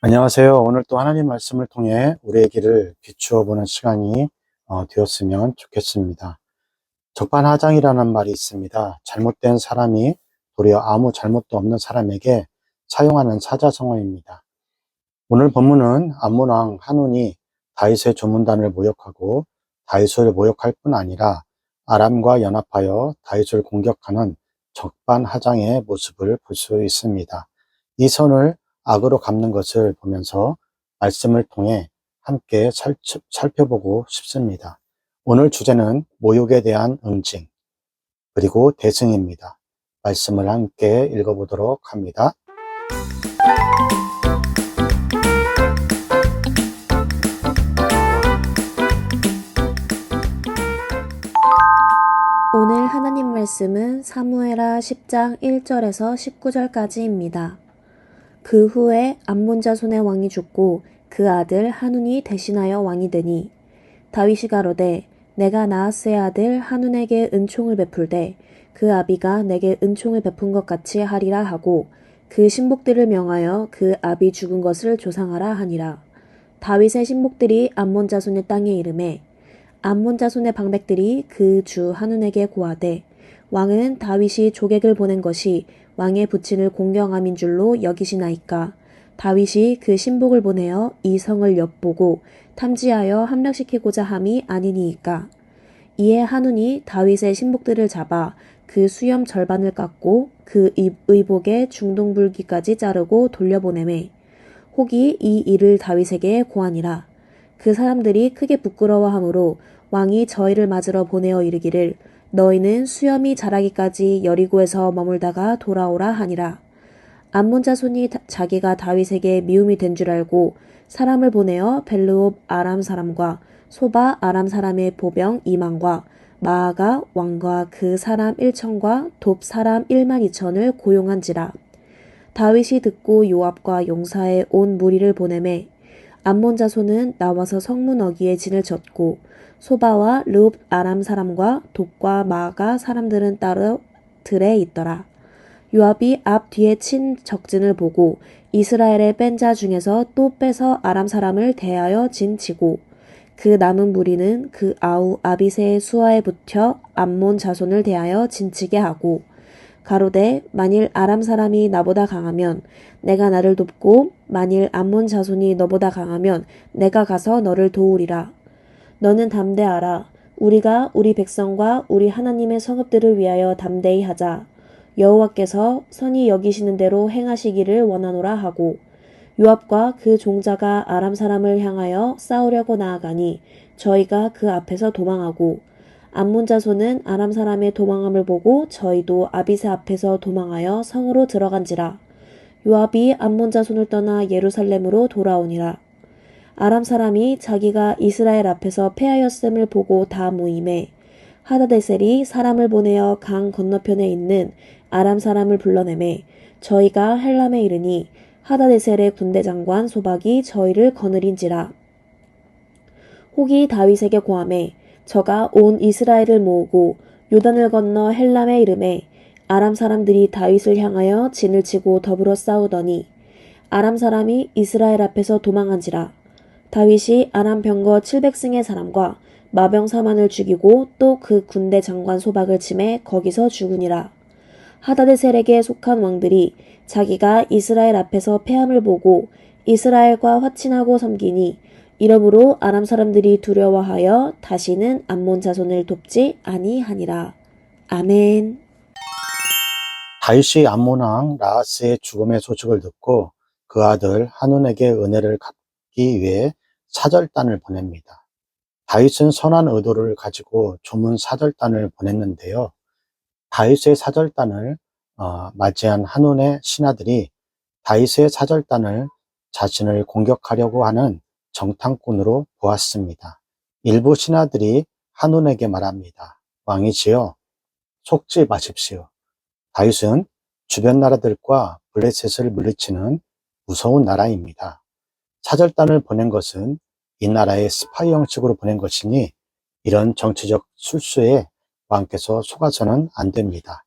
안녕하세요. 오늘 또 하나님 말씀을 통해 우리의 길을 비추어 보는 시간이 되었으면 좋겠습니다. 적반하장이라는 말이 있습니다. 잘못된 사람이 도리어 아무 잘못도 없는 사람에게 사용하는 사자성어입니다. 오늘 본문은 암몬 왕 한운이 다윗의 조문단을 모욕하고 다윗을 모욕할 뿐 아니라 아람과 연합하여 다윗을 공격하는 적반하장의 모습을 볼 수 있습니다. 이 선을 악으로 갚는 것을 보면서 말씀을 통해 함께 살펴보고 싶습니다. 오늘 주제는 모욕에 대한 응징 그리고 대승입니다. 말씀을 함께 읽어보도록 합니다. 오늘 하나님 말씀은 사무엘하 10장 1절에서 19절까지입니다. 그 후에 암몬 자손의 왕이 죽고 그 아들 한운이 대신하여 왕이 되니 다윗이 가로되 내가 나하스의 아들 한운에게 은총을 베풀되 그 아비가 내게 은총을 베푼 것 같이 하리라 하고 그 신복들을 명하여 그 아비 죽은 것을 조상하라 하니라. 다윗의 신복들이 암몬 자손의 땅에 이르매 암몬 자손의 방백들이 그 주 한운에게 고하되 왕은 다윗이 조객을 보낸 것이 왕의 부친을 공경함인 줄로 여기시나이까. 다윗이 그 신복을 보내어 이 성을 엿보고 탐지하여 함락시키고자 함이 아니니이까. 이에 한운이 다윗의 신복들을 잡아 그 수염 절반을 깎고 그 의복의 중동불기까지 자르고 돌려보내매 혹이 이 일을 다윗에게 고하니라. 그 사람들이 크게 부끄러워하므로 왕이 저희를 맞으러 보내어 이르기를 너희는 수염이 자라기까지 여리고에서 머물다가 돌아오라 하니라. 암몬 자손이 자기가 다윗에게 미움이 된 줄 알고 사람을 보내어 벨르옵 아람 사람과 소바 아람 사람의 보병 2만과 마아가 왕과 그 사람 1천과 돕 사람 1만 2천을 고용한지라. 다윗이 듣고 요압과 용사의 온 무리를 보내매 암몬 자손은 나와서 성문 어귀에 진을 쳤고 소바와 르웁 아람 사람과 돕과 마아가 사람들은 따로 들에 있더라. 요압이 앞 뒤에 친 적진을 보고 이스라엘의 뺀 자 중에서 또 빼서 아람 사람을 대하여 진치고 그 남은 무리는 그 아우 아비새의 수하에 붙여 암몬 자손을 대하여 진치게 하고 가로되 만일 아람 사람이 나보다 강하면 내가 나를 돕고 만일 암몬 자손이 너보다 강하면 내가 가서 너를 도우리라. 너는 담대하라. 우리가 우리 백성과 우리 하나님의 성읍들을 위하여 담대히 하자. 여호와께서 선히 여기시는 대로 행하시기를 원하노라 하고 요압과 그 종자가 아람 사람을 향하여 싸우려고 나아가니 저희가 그 앞에서 도망하고 암몬 자손은 아람 사람의 도망함을 보고 저희도 아비새 앞에서 도망하여 성으로 들어간지라. 요압이 암몬 자손을 떠나 예루살렘으로 돌아오니라. 아람 사람이 자기가 이스라엘 앞에서 패하였음을 보고 다 모임에 하다데셀이 사람을 보내어 강 건너편에 있는 아람 사람을 불러내매 저희가 헬람에 이르니 하다데셀의 군대 장관 소박이 저희를 거느린지라. 혹이 다윗에게 고하매 저가 온 이스라엘을 모으고 요단을 건너 헬람에 이르매 아람 사람들이 다윗을 향하여 진을 치고 더불어 싸우더니 아람 사람이 이스라엘 앞에서 도망한지라. 다윗이 아람 병거 700승의 사람과 마병 4만을 죽이고 또 그 군대 장관 소박을 치매 거기서 죽으니라. 하다데셀에게 속한 왕들이 자기가 이스라엘 앞에서 패함을 보고 이스라엘과 화친하고 섬기니 이러므로 아람 사람들이 두려워하여 다시는 암몬 자손을 돕지 아니하니라. 아멘. 다윗이 암몬 왕 라하스의 죽음의 소식을 듣고 그 아들 한운에게 은혜를 갚기 위해 사절단을 보냅니다. 다윗은 선한 의도를 가지고 조문 사절단을 보냈는데요. 다윗의 사절단을 맞이한 한운의 신하들이 다윗의 사절단을 자신을 공격하려고 하는 정탐꾼으로 보았습니다. 일부 신하들이 한운에게 말합니다. 왕이시여, 속지 마십시오. 다윗은 주변 나라들과 블레셋을 물리치는 무서운 나라입니다. 사절단을 보낸 것은 이 나라의 스파이 형식으로 보낸 것이니 이런 정치적 술수에 왕께서 속아서는 안 됩니다.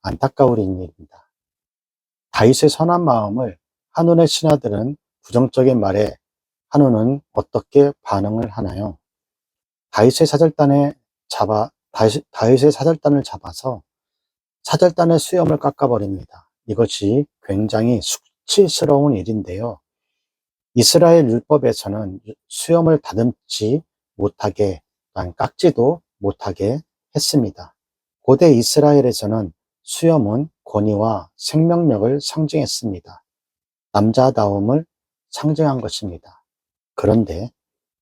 안타까운 일입니다. 다윗의 선한 마음을 한온의 신하들은 부정적인 말에 한우는 어떻게 반응을 하나요? 다윗의 사절단을 잡아서 사절단의 수염을 깎아버립니다. 이것이 굉장히 수치스러운 일인데요. 이스라엘 율법에서는 수염을 다듬지 못하게, 깎지도 못하게 했습니다. 고대 이스라엘에서는 수염은 권위와 생명력을 상징했습니다. 남자다움을 상징한 것입니다. 그런데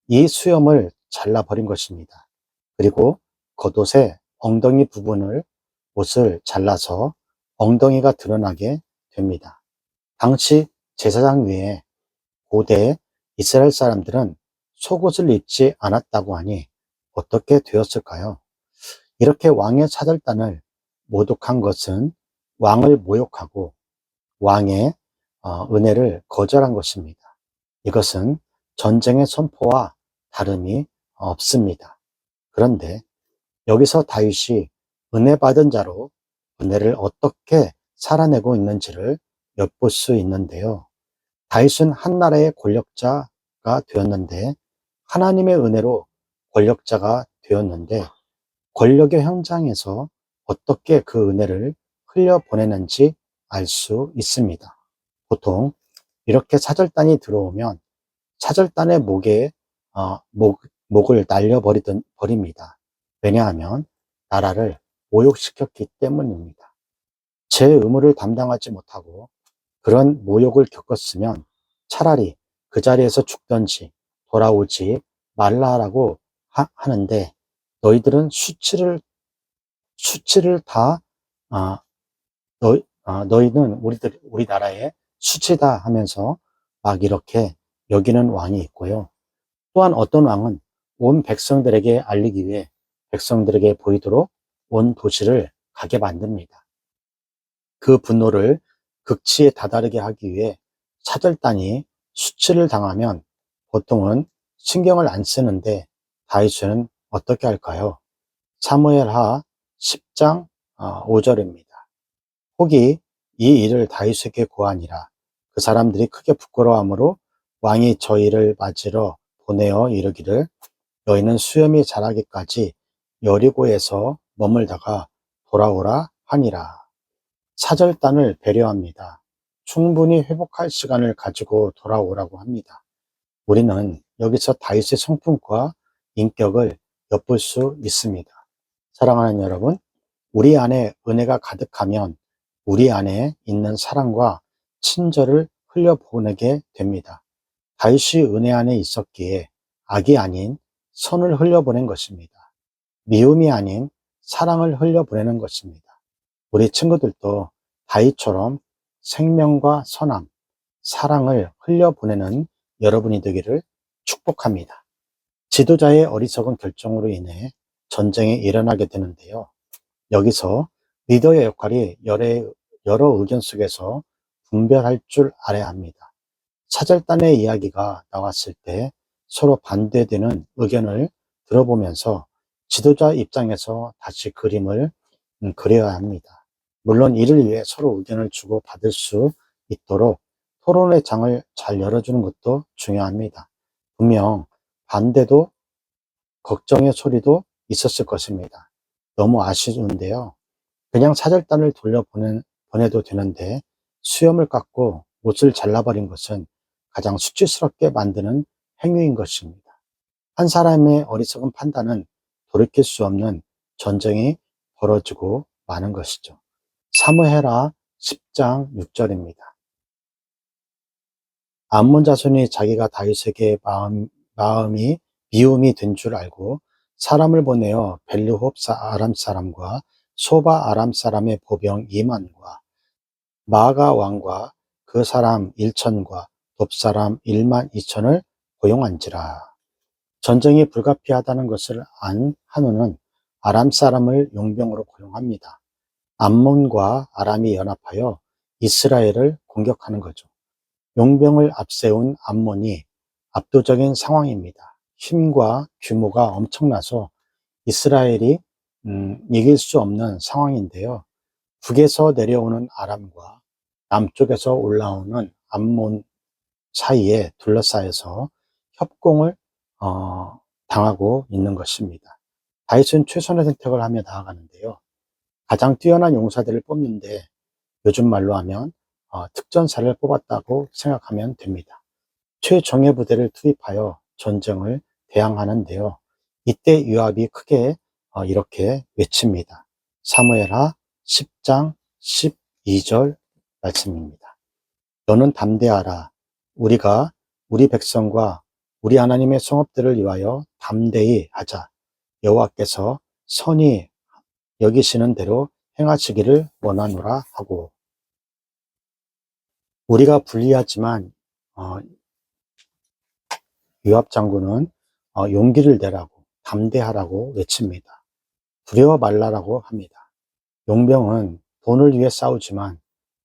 이 수염을 잘라버린 것입니다. 그리고 겉옷의 엉덩이 부분을 옷을 잘라서 엉덩이가 드러나게 됩니다. 당시 제사장 외에 고대 이스라엘 사람들은 속옷을 입지 않았다고 하니 어떻게 되었을까요? 이렇게 왕의 사절단을 모독한 것은 왕을 모욕하고 왕의 은혜를 거절한 것입니다. 이것은 전쟁의 선포와 다름이 없습니다. 그런데 여기서 다윗이 은혜 받은 자로 은혜를 어떻게 살아내고 있는지를 엿볼 수 있는데요. 다윗은 한 나라의 권력자가 되었는데 하나님의 은혜로 권력자가 되었는데 권력의 현장에서 어떻게 그 은혜를 흘려보내는지 알 수 있습니다. 보통 이렇게 사절단이 들어오면 사절단의 목을 날려버립니다. 왜냐하면 나라를 모욕시켰기 때문입니다. 제 의무를 담당하지 못하고 그런 모욕을 겪었으면 차라리 그 자리에서 죽던지 돌아오지 말라라고 하는데 너희들은 수치를 다, 아, 너희는 우리 나라의 수치다 하면서 막 이렇게 여기는 왕이 있고요. 또한 어떤 왕은 온 백성들에게 알리기 위해 백성들에게 보이도록 온 도시를 가게 만듭니다. 그 분노를 극치에 다다르게 하기 위해 사절단이 수치를 당하면 보통은 신경을 안 쓰는데 다윗은 어떻게 할까요? 사무엘하 10장 5절입니다. 혹이 이 일을 다윗에게 고하니라. 그 사람들이 크게 부끄러워하므로 왕이 저희를 맞으러 보내어 이르기를 너희는 수염이 자라기까지 여리고에서 머물다가 돌아오라 하니라. 사절단을 배려합니다. 충분히 회복할 시간을 가지고 돌아오라고 합니다. 우리는 여기서 다윗의 성품과 인격을 엿볼 수 있습니다. 사랑하는 여러분, 우리 안에 은혜가 가득하면 우리 안에 있는 사랑과 친절을 흘려보내게 됩니다. 다윗이 은혜 안에 있었기에 악이 아닌 선을 흘려보낸 것입니다. 미움이 아닌 사랑을 흘려보내는 것입니다. 우리 친구들도 다윗처럼 생명과 선함, 사랑을 흘려보내는 여러분이 되기를 축복합니다. 지도자의 어리석은 결정으로 인해 전쟁이 일어나게 되는데요. 여기서 리더의 역할이 여러 의견 속에서 분별할 줄 알아야 합니다. 사절단의 이야기가 나왔을 때 서로 반대되는 의견을 들어보면서 지도자 입장에서 다시 그림을 그려야 합니다. 물론 이를 위해 서로 의견을 주고 받을 수 있도록 토론의 장을 잘 열어주는 것도 중요합니다. 분명 반대도 걱정의 소리도 있었을 것입니다. 너무 아쉬운데요. 그냥 사절단을 보내도 되는데 수염을 깎고 옷을 잘라버린 것은 가장 수치스럽게 만드는 행위인 것입니다. 한 사람의 어리석은 판단은 돌이킬 수 없는 전쟁이 벌어지고 마는 것이죠. 사무엘하 10장 6절입니다. 암몬 자손이 자기가 다윗에게 마음이 미움이 된 줄 알고 사람을 보내어 벨르홉 아람 사람과 소바 아람 사람의 보병 2만과 마가 왕과 그 사람 1천과 돕 사람 1만 2천을 고용한지라. 전쟁이 불가피하다는 것을 안 한우는 아람 사람을 용병으로 고용합니다. 암몬과 아람이 연합하여 이스라엘을 공격하는 거죠. 용병을 앞세운 암몬이 압도적인 상황입니다. 힘과 규모가 엄청나서 이스라엘이 이길 수 없는 상황인데요. 북에서 내려오는 아람과 남쪽에서 올라오는 암몬 사이에 둘러싸여서 협공을 당하고 있는 것입니다. 다윗은 최선의 선택을 하며 나아가는데요. 가장 뛰어난 용사들을 뽑는데 요즘 말로 하면 특전사를 뽑았다고 생각하면 됩니다. 최정예 부대를 투입하여 전쟁을 대항하는데요. 이때 요압이 크게 이렇게 외칩니다. 사무엘하 10장 12절 말씀입니다. 너는 담대하라. 우리가 우리 백성과 우리 하나님의 성읍들을 위하여 담대히 하자. 여호와께서 선히 여기시는 대로 행하시기를 원하노라 하고, 우리가 불리하지만 요압 장군은 용기를 내라고, 담대하라고 외칩니다. 두려워 말라라고 합니다. 용병은 돈을 위해 싸우지만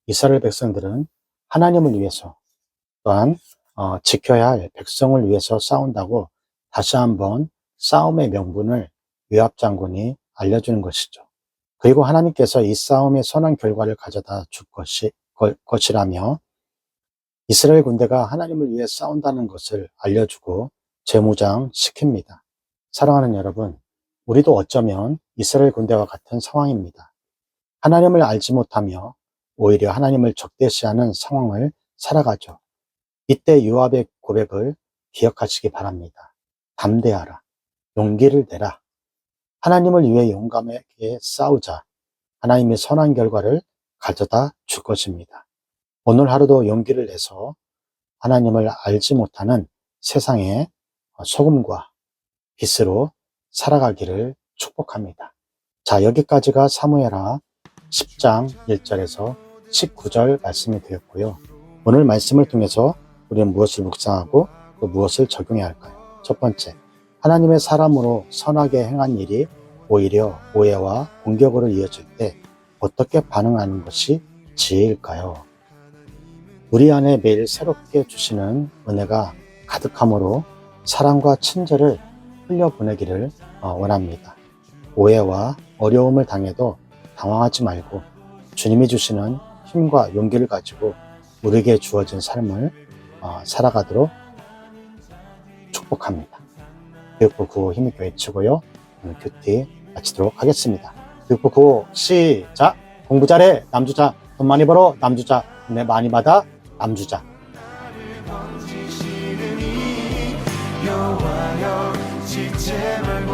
이스라엘 백성들은 하나님을 위해서, 또한 지켜야 할 백성을 위해서 싸운다고 다시 한번 싸움의 명분을 요압 장군이 알려주는 것이죠. 그리고 하나님께서 이 싸움의 선한 결과를 가져다 줄 것이라며 이스라엘 군대가 하나님을 위해 싸운다는 것을 알려주고 재무장시킵니다. 사랑하는 여러분, 우리도 어쩌면 이스라엘 군대와 같은 상황입니다. 하나님을 알지 못하며 오히려 하나님을 적대시하는 상황을 살아가죠. 이때 요압의 고백을 기억하시기 바랍니다. 담대하라. 용기를 내라. 하나님을 위해 용감하게 싸우자. 하나님의 선한 결과를 가져다 줄 것입니다. 오늘 하루도 용기를 내서 하나님을 알지 못하는 세상의 소금과 빛으로 살아가기를 축복합니다. 자, 여기까지가 사무엘하 10장 1절에서 19절 말씀이 되었고요. 오늘 말씀을 통해서 우리는 무엇을 묵상하고 또 무엇을 적용해야 할까요? 첫 번째, 하나님의 사람으로 선하게 행한 일이 오히려 오해와 공격으로 이어질 때 어떻게 반응하는 것이 지혜일까요? 우리 안에 매일 새롭게 주시는 은혜가 가득함으로 사랑과 친절을 흘려보내기를 원합니다. 오해와 어려움을 당해도 당황하지 말고 주님이 주시는 힘과 용기를 가지고 우리에게 주어진 삶을 살아가도록 축복합니다. 교육부 구호 힘있게 외치고요. 오늘 큐티 마치도록 하겠습니다. 교육부 구호 시작! 공부 잘해 남주자, 돈 많이 벌어 남주자, 은혜 많이 받아 남주자. 여호와여 지체 말고